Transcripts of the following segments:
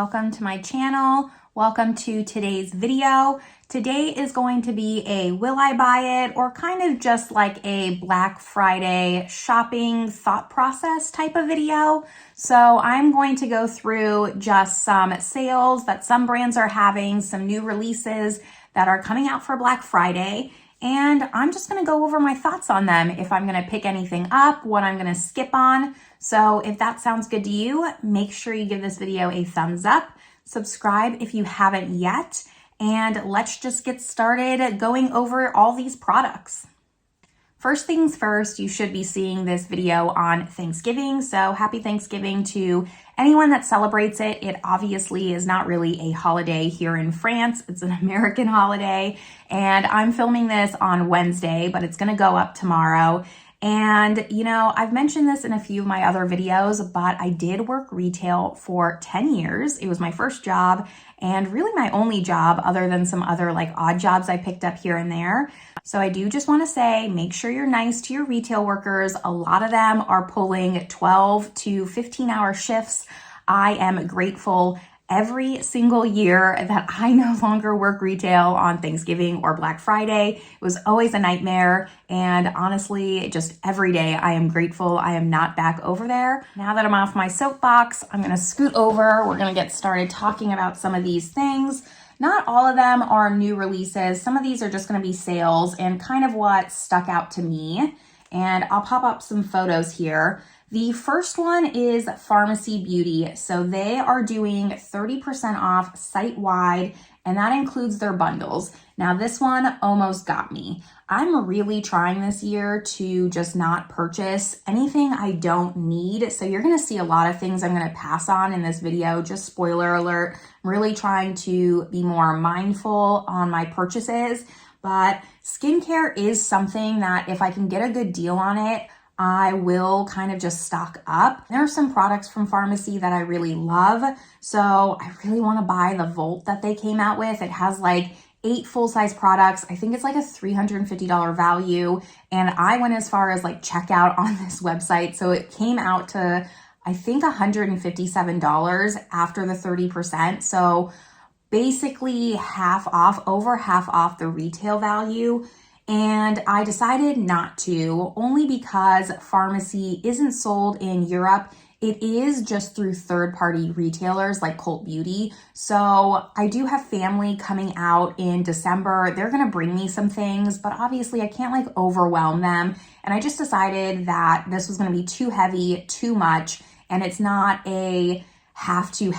welcome to my channel. Welcome to today's video. Today is going to be a will I buy it, or kind of just like a Black Friday shopping thought process type of video. So I'm going to go through just some sales that some brands are having, some new releases that are coming out for Black Friday. And I'm just gonna go over my thoughts on them, if I'm gonna pick anything up, what I'm gonna skip on. So if that sounds good to you, make sure you give this video a thumbs up, subscribe if you haven't yet, and let's just get started going over all these products. First things first, you should be seeing this video on Thanksgiving. So happy Thanksgiving to anyone that celebrates it. It obviously is not really a holiday here in France. It's an American holiday. And I'm filming this on Wednesday, but it's gonna go up tomorrow. And you know, I've mentioned this in a few of my other videos, but I did work retail for 10 years. It was my first job and really my only job, other than some other like odd jobs I picked up here and there. So I do just want to say, make sure you're nice to your retail workers. A lot of them are pulling 12 to 15-hour shifts. I am grateful every single year that I no longer work retail on Thanksgiving or Black Friday. It was always a nightmare. And honestly, just every day I am grateful I am not back over there. Now that I'm off my soapbox, I'm gonna scoot over. We're gonna get started talking about some of these things. Not all of them are new releases. Some of these are just gonna be sales and kind of what stuck out to me. And I'll pop up some photos here. The first one is Farmacy Beauty. So they are doing 30% off site-wide, and that includes their bundles. Now this one almost got me. I'm really trying this year to just not purchase anything I don't need. So you're gonna see a lot of things I'm gonna pass on in this video, just spoiler alert. I'm really trying to be more mindful on my purchases, but skincare is something that if I can get a good deal on it, I will kind of just stock up. There are some products from Farmacy that I really love. So I really want to buy the Volt that they came out with. It has like 8 full-size products. I think it's like a $350 value. And I went as far as like checkout on this website. So it came out to, I think, $157 after the 30%. So basically half off, over half off the retail value. And I decided not to, only because Farmacy isn't sold in Europe. It is just through third-party retailers like Cult Beauty. So I do have family coming out in December. They're gonna bring me some things, but obviously I can't like overwhelm them. And I just decided that this was gonna be too heavy, too much, and it's not a have to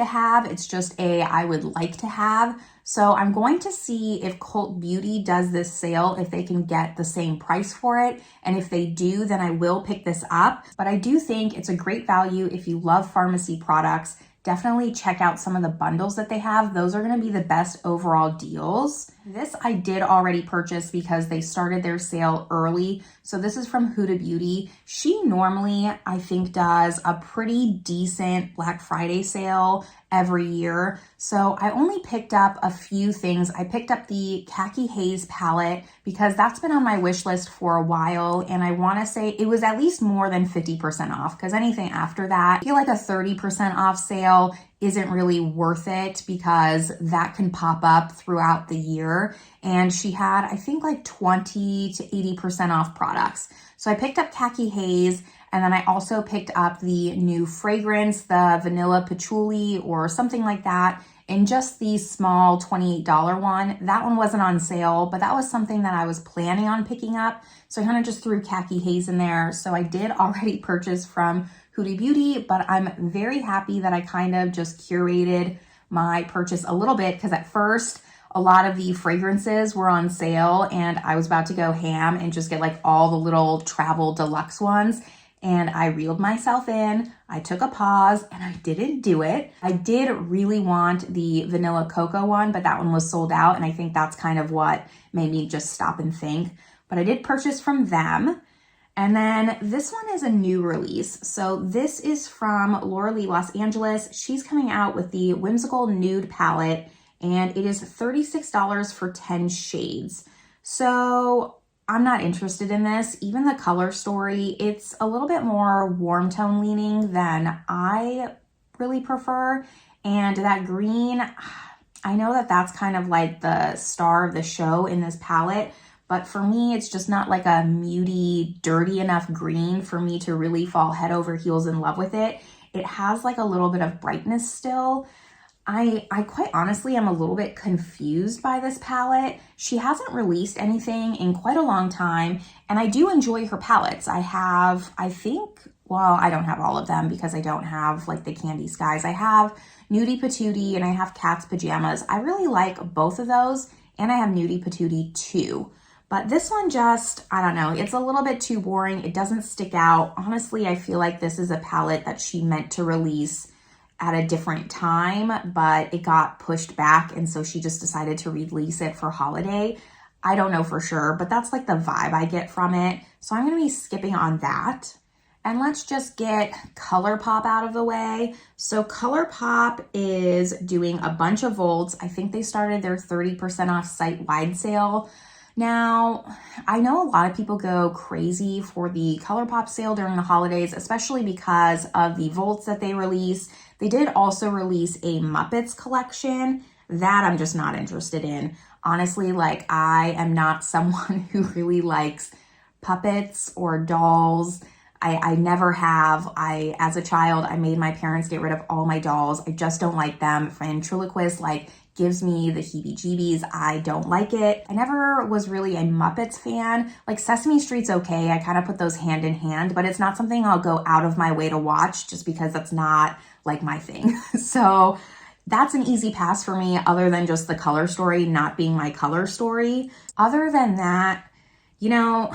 have, it's just a I would like to have. So I'm going to see if Cult Beauty does this sale, if they can get the same price for it. And if they do, then I will pick this up. But I do think it's a great value if you love Farmacy products. Definitely check out some of the bundles that they have. Those are gonna be the best overall deals. This I did already purchase because they started their sale early. So this is from Huda Beauty. She normally, I think, does a pretty decent Black Friday sale every year. So I only picked up a few things. I picked up the Khaki Haze palette because that's been on my wish list for a while. And I wanna say it was at least more than 50% off, because anything after that, I feel like a 30% off sale isn't really worth it because that can pop up throughout the year. And she had, I think, like 20 to 80% off products. So I picked up Khaki Haze, and then I also picked up the new fragrance, the Vanilla Patchouli or something like that, in just the small $28 one. That one wasn't on sale, but that was something that I was planning on picking up. So I kind of just threw Khaki Haze in there. So I did already purchase from Huda Beauty, but I'm very happy that I kind of just curated my purchase a little bit, because at first a lot of the fragrances were on sale and I was about to go ham and just get like all the little travel deluxe ones. And I reeled myself in, I took a pause, and I didn't do it. I did really want the Vanilla Cocoa one, but that one was sold out, and I think that's kind of what made me just stop and think. But I did purchase from them. And then this one is a new release. So this is from Loreal Los Angeles. She's coming out with the Whimsical Nude palette, and it is $36 for 10 shades. So I'm not interested in this. Even the color story, it's a little bit more warm tone leaning than I really prefer. And that green, I know that that's kind of like the star of the show in this palette, but for me, it's just not like a muty, dirty enough green for me to really fall head over heels in love with it. It has like a little bit of brightness still. I quite honestly am a little bit confused by this palette. She hasn't released anything in quite a long time, and I do enjoy her palettes. I have, I think, well, I don't have all of them because I don't have like the Candy Skies. I have Nudie Patootie and I have Cat's Pajamas. I really like both of those, and I have Nudie Patootie too. But this one just, I don't know, it's a little bit too boring. It doesn't stick out. Honestly, I feel like this is a palette that she meant to release at a different time, but it got pushed back, and so she just decided to release it for holiday. I don't know for sure, but that's like the vibe I get from it. So I'm gonna be skipping on that. And let's just get Colourpop out of the way. So Colourpop is doing a bunch of volts. I think they started their 30% off site-wide sale. Now, I know a lot of people go crazy for the Colourpop sale during the holidays, especially because of the volts that they release. They did also release a Muppets collection that I'm just not interested in. Honestly, like I am not someone who really likes puppets or dolls. I never have. As a child, I made my parents get rid of all my dolls. I just don't like them. Ventriloquist like gives me the heebie-jeebies. I don't like it. I never was really a Muppets fan. Like Sesame Street's okay. I kind of put those hand in hand, but it's not something I'll go out of my way to watch just because that's not like my thing. So that's an easy pass for me, other than just the color story not being my color story. Other than that, you know,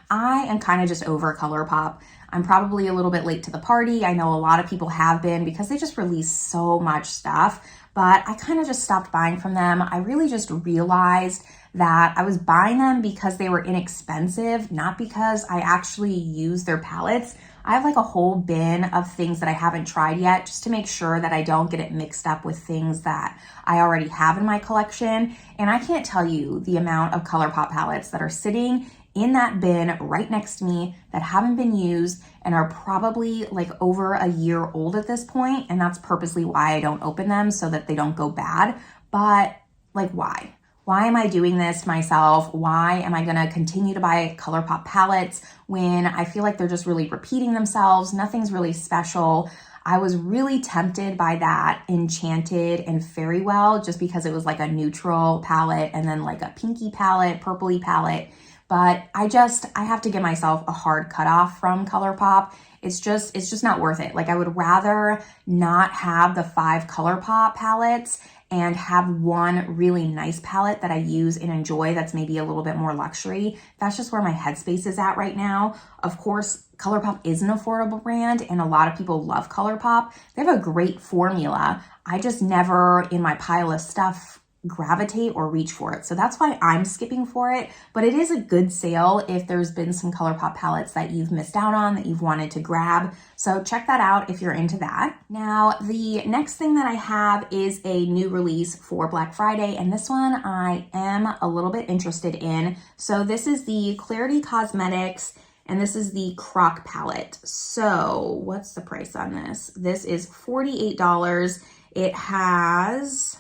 I am kind of just over Colourpop. I'm probably a little bit late to the party. I know a lot of people have been because they just release so much stuff, but I kind of just stopped buying from them. I really just realized that I was buying them because they were inexpensive, not because I actually use their palettes. I have like a whole bin of things that I haven't tried yet just to make sure that I don't get it mixed up with things that I already have in my collection. And I can't tell you the amount of Colourpop palettes that are sitting in that bin right next to me that haven't been used and are probably like over a year old at this point. And that's purposely why I don't open them, so that they don't go bad. But like, why? Why am I doing this to myself? Why am I gonna continue to buy Colourpop palettes when I feel like they're just really repeating themselves? Nothing's really special. I was really tempted by that Enchanted and Fairy-Well just because it was like a neutral palette and then like a pinky palette, purpley palette. But I have to give myself a hard cutoff from Colourpop. It's just not worth it. Like I would rather not have the 5 Colourpop palettes and have one really nice palette that I use and enjoy that's maybe a little bit more luxury. That's just where my headspace is at right now. Of course, Colourpop is an affordable brand and a lot of people love Colourpop. They have a great formula. I just never, in my pile of stuff, gravitate or reach for it. So that's why I'm skipping for it. But it is a good sale if there's been some Colourpop palettes that you've missed out on that you've wanted to grab. So check that out if you're into that. Now, the next thing that I have is a new release for Black Friday, and this one I am a little bit interested in. So this is the Klarity Kosmetics, and this is the Croc palette. So what's the price on this? This is $48. It has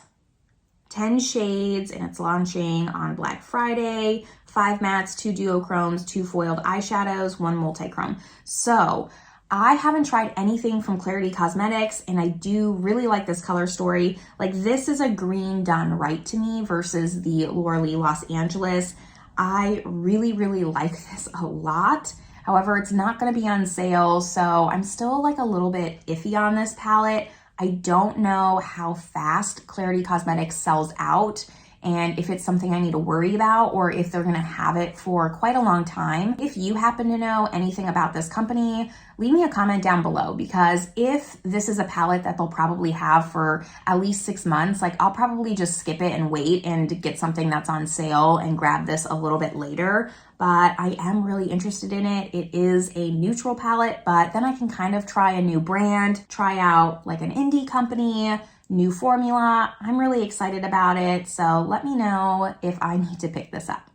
10 shades and it's launching on Black Friday. 5 mattes, 2 duochromes, 2 foiled eyeshadows, 1 multi-chrome. So I haven't tried anything from Klarity Kosmetics, and I do really like this color story. Like, this is a green done right to me versus the Loreal Los Angeles. I really, really like this a lot. However, it's not going to be on sale, so I'm still like a little bit iffy on this palette. I don't know how fast Klarity Kosmetics sells out and if it's something I need to worry about or if they're gonna have it for quite a long time. If you happen to know anything about this company, leave me a comment down below, because if this is a palette that they'll probably have for at least 6 months, like I'll probably just skip it and wait and get something that's on sale and grab this a little bit later. But I am really interested in it. It is a neutral palette, but then I can kind of try a new brand, try out like an indie company, new formula. I'm really excited about it. So let me know if I need to pick this up.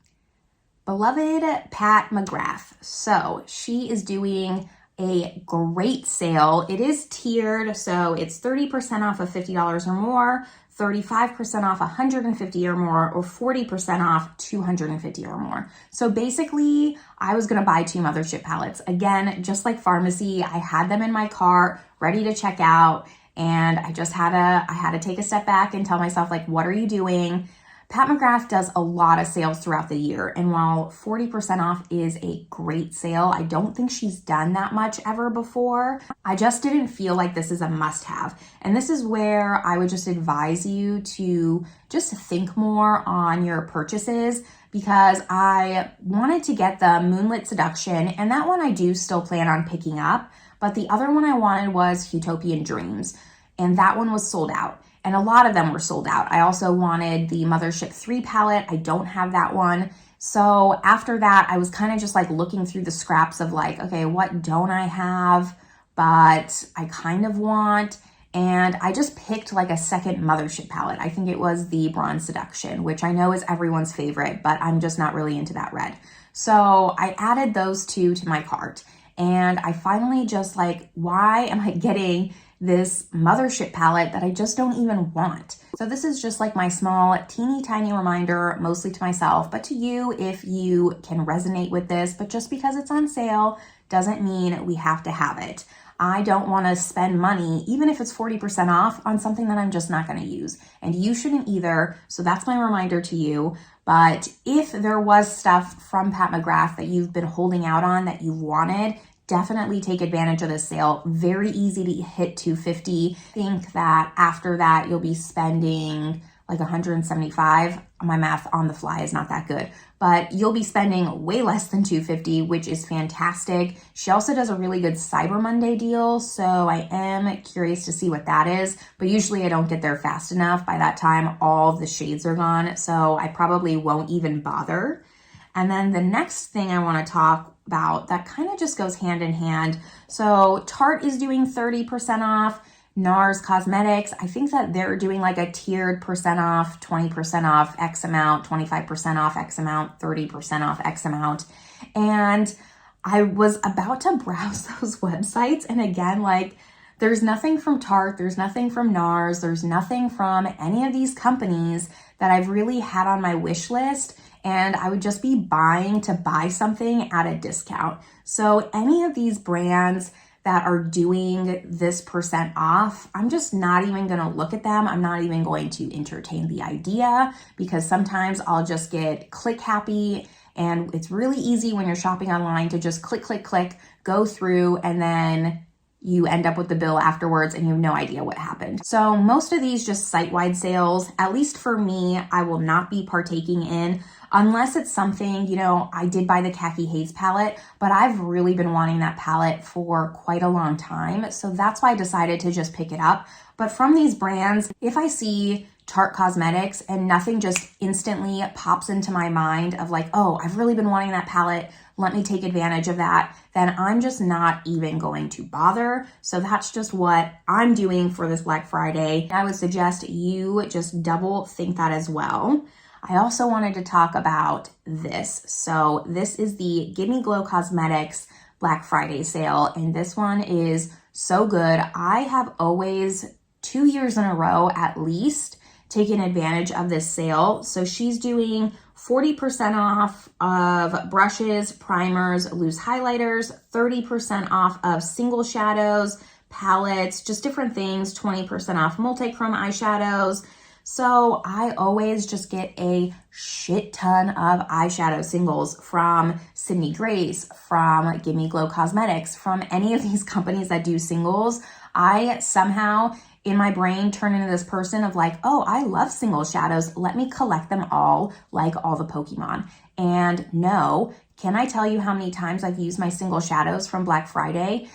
Beloved Pat McGrath. So she is doing a great sale. It is tiered, so it's 30% off of $50 or more, 35% off $150 or more, or 40% off $250 or more. So basically, I was gonna buy 2 mothership palettes. Again, just like Farmacy, I had them in my cart, ready to check out, and I just had to take a step back and tell myself, like, what are you doing? Pat McGrath does a lot of sales throughout the year, and while 40% off is a great sale, I don't think she's done that much ever before. I just didn't feel like this is a must-have, and this is where I would just advise you to just think more on your purchases, because I wanted to get the Moonlit Seduction, and that one I do still plan on picking up, but the other one I wanted was Utopian Dreams, and that one was sold out. And a lot of them were sold out. I also wanted the Mothership 3 palette. I don't have that one. So after that, I was kind of just like looking through the scraps of like, okay, what don't I have, but I kind of want. And I just picked like a second Mothership palette. I think it was the Bronze Seduction, which I know is everyone's favorite, but I'm just not really into that red. So I added those 2 to my cart. And I finally just like, why am I getting this Mothership palette that I just don't even want? So this is just like my small, teeny tiny reminder, mostly to myself, but to you if you can resonate with this. But just because it's on sale doesn't mean we have to have it. I don't want to spend money, even if it's 40% off, on something that I'm just not going to use. And you shouldn't either. So that's my reminder to you. But if there was stuff from Pat McGrath that you've been holding out on that you wanted, definitely take advantage of this sale. Very easy to hit $250. Think that after that, you'll be spending like $175. My math on the fly is not that good, but you'll be spending way less than $250, which is fantastic. She also does a really good Cyber Monday deal, so I am curious to see what that is, but usually I don't get there fast enough. By that time, all the shades are gone, so I probably won't even bother. And then the next thing I want to talk about that kind of just goes hand in hand. So Tarte is doing 30% off. NARS Cosmetics, I think that they're doing like a tiered percent off, 20% off X amount, 25% off X amount, 30% off X amount. And I was about to browse those websites. And again, like, there's nothing from Tarte, there's nothing from NARS, there's nothing from any of these companies that I've really had on my wish list. And I would just be buying to buy something at a discount. So any of these brands that are doing this percent off, I'm just not even going to look at them. I'm not even going to entertain the idea, because sometimes I'll just get click happy, and it's really easy when you're shopping online to just click, click, click, go through, and then you end up with the bill afterwards and you have no idea what happened. So most of these just site-wide sales, at least for me, I will not be partaking in unless it's something, you know, I did buy the Khaki Haze palette, but I've really been wanting that palette for quite a long time. So that's why I decided to just pick it up. But from these brands, if I see Tarte Cosmetics and nothing just instantly pops into my mind of like, oh, I've really been wanting that palette, let me take advantage of that, then I'm just not even going to bother. So that's just what I'm doing for this Black Friday. I would suggest you just double think that as well. I also wanted to talk about this. So this is the Gimme Glow Cosmetics Black Friday sale, and this one is so good. I have always, 2 years in a row at least, taken advantage of this sale. So she's doing 40% off of brushes, primers, loose highlighters, 30% off of single shadows, palettes, just different things, 20% off multi-chrome eyeshadows. So I always just get a shit ton of eyeshadow singles from Sydney Grace, from Gimme Glow Cosmetics, from any of these companies that do singles. I somehow in my brain turn into this person of like, oh, I love single shadows. Let me collect them all like all the Pokemon. And no, can I tell you how many times I've used my single shadows from Black Friday?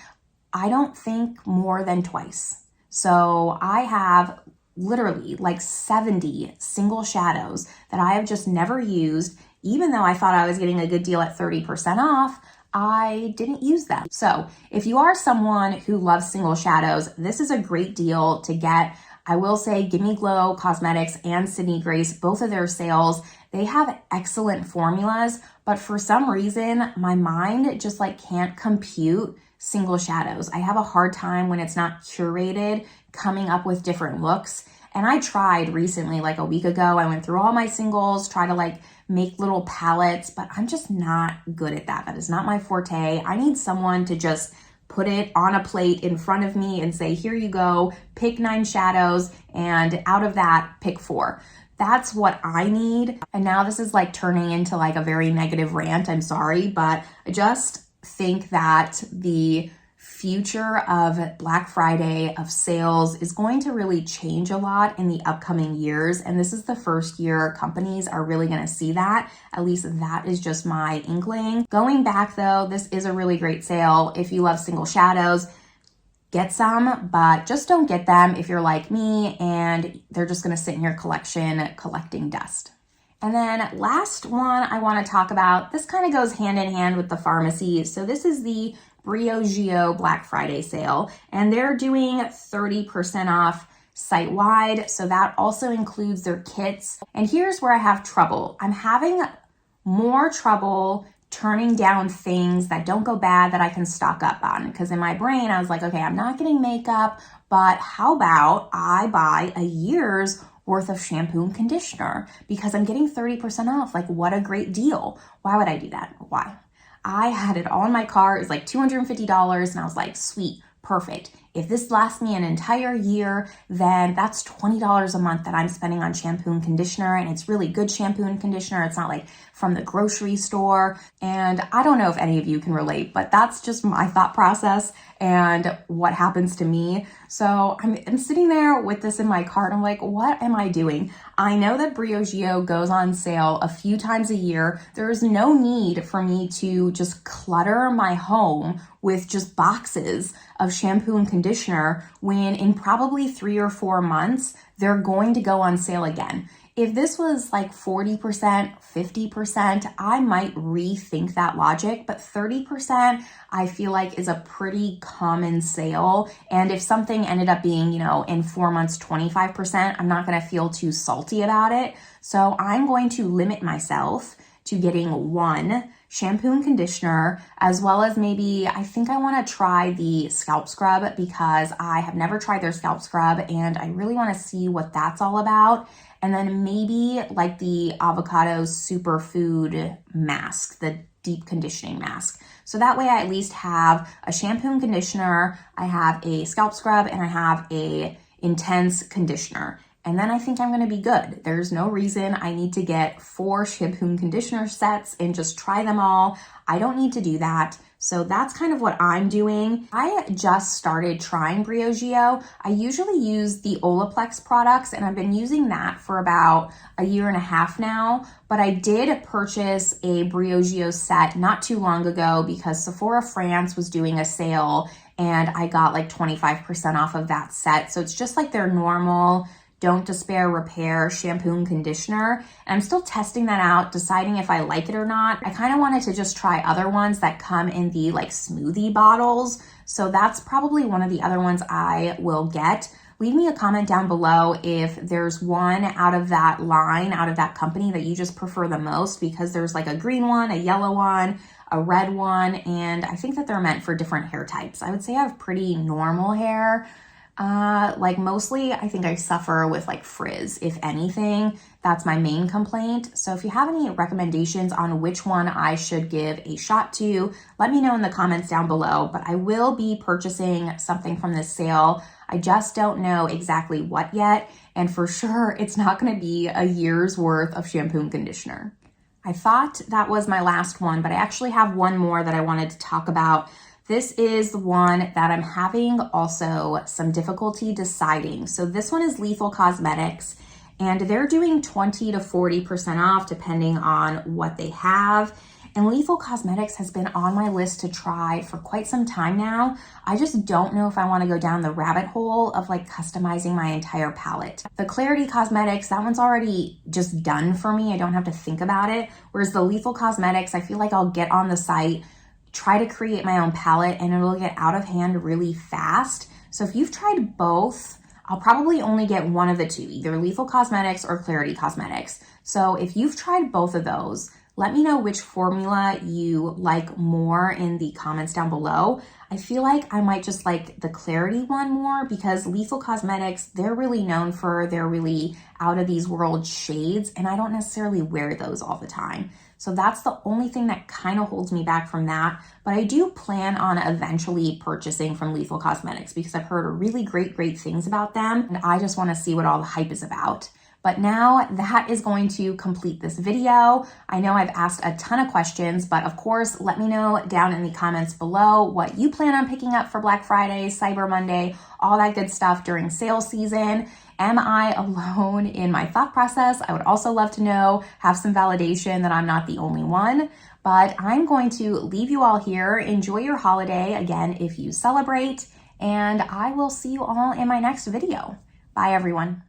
I don't think more than twice. So I have literally like 70 single shadows that I have just never used. Even though I thought I was getting a good deal at 30% off, I didn't use them. So if you are someone who loves single shadows, this is a great deal to get. I will say Gimme Glow Cosmetics and Sydney Grace, both of their sales, they have excellent formulas, but for some reason, my mind just like can't compute single shadows. I have a hard time when it's not curated coming up with different looks. And I tried recently, like a week ago, I went through all my singles, try to like make little palettes, but I'm just not good at that. That is not my forte. I need someone to just put it on a plate in front of me and say, here you go, pick 9 shadows, and out of that, pick 4. That's what I need. And now this is like turning into like a very negative rant. I'm sorry, but I just think that the future of Black Friday, of sales, is going to really change a lot in the upcoming years. And this is the first year companies are really going to see that. At least that is just my inkling. Going back though, this is a really great sale. If you love single shadows, get some, but just don't get them if you're like me and they're just going to sit in your collection collecting dust. And then last one I want to talk about, this kind of goes hand in hand with the Farmacy. So this is the Briogeo Black Friday sale, and they're doing 30% off site-wide. So that also includes their kits. And here's where I have trouble. I'm having more trouble turning down things that don't go bad that I can stock up on. Because in my brain, I was like, okay, I'm not getting makeup, but how about I buy a year's worth of shampoo and conditioner because I'm getting 30% off. Like, what a great deal. Why would I do that? Why? I had it all in my car. It was like $250 and I was like, sweet, perfect. If this lasts me an entire year, then that's $20 a month that I'm spending on shampoo and conditioner, and it's really good shampoo and conditioner. It's not like from the grocery store. And I don't know if any of you can relate, but that's just my thought process and what happens to me. So I'm sitting there with this in my cart. I'm like, what am I doing? I know that Briogeo goes on sale a few times a year. There is no need for me to just clutter my home with just boxes of shampoo and conditioner when in probably 3 or 4 months, they're going to go on sale again. If this was like 40%, 50%, I might rethink that logic, but 30% I feel like is a pretty common sale. And if something ended up being, in 4 months, 25%, I'm not going to feel too salty about it. So I'm going to limit myself to getting 1 shampoo and conditioner, as well as maybe, I think I want to try the scalp scrub because I have never tried their scalp scrub and I really want to see what that's all about. And then maybe like the avocado superfood mask, the deep conditioning mask. So that way I at least have a shampoo and conditioner, I have a scalp scrub, and I have a intense conditioner. And then I think I'm going to be good. There's no reason I need to get 4 shampoo and conditioner sets and just try them all. I don't need to do that. So that's kind of what I'm doing. I just started trying Briogeo. I usually use the Olaplex products and I've been using that for about a year and a half now. But I did purchase a Briogeo set not too long ago because Sephora France was doing a sale and I got like 25% off of that set. So it's just like their normal Don't Despair Repair shampoo and conditioner. And I'm still testing that out, deciding if I like it or not. I kind of wanted to just try other ones that come in the like smoothie bottles. So that's probably one of the other ones I will get. Leave me a comment down below if there's one out of that line, out of that company that you just prefer the most, because there's like a green one, a yellow one, a red one, and I think that they're meant for different hair types. I would say I have pretty normal hair. Like mostly I think I suffer with like frizz, if anything. That's my main complaint. So if you have any recommendations on which one I should give a shot to, let me know in the comments down below. But I will be purchasing something from this sale. I just don't know exactly what yet. And for sure, it's not going to be a year's worth of shampoo and conditioner. I thought that was my last one, but I actually have one more that I wanted to talk about. This is the one that I'm having also some difficulty deciding. So this one is Lethal Cosmetics, and they're doing 20 to 40% off depending on what they have. And Lethal Cosmetics has been on my list to try for quite some time now. I just don't know if I want to go down the rabbit hole of like customizing my entire palette. The Klarity Kosmetics, that one's already just done for me. I don't have to think about it. Whereas the Lethal Cosmetics, I feel like I'll get on the site, try to create my own palette, and it'll get out of hand really fast. So if you've tried both, I'll probably only get one of the two, either Lethal Cosmetics or Klarity Kosmetics. So if you've tried both of those, Let me know which formula you like more in the comments down below. I feel like I might just like the Clarity one more because Lethal Cosmetics, they're really known for their really out of these world shades, and I don't necessarily wear those all the time. So that's the only thing that kind of holds me back from that. But I do plan on eventually purchasing from Lethal Cosmetics because I've heard really great things about them, and I just want to see what all the hype is about. But now that is going to complete this video. I know I've asked a ton of questions, but of course, let me know down in the comments below what you plan on picking up for Black Friday, Cyber Monday, all that good stuff during sales season. Am I alone in my thought process? I would also love to know, have some validation that I'm not the only one. But I'm going to leave you all here. Enjoy your holiday, again, if you celebrate, and I will see you all in my next video. Bye, everyone.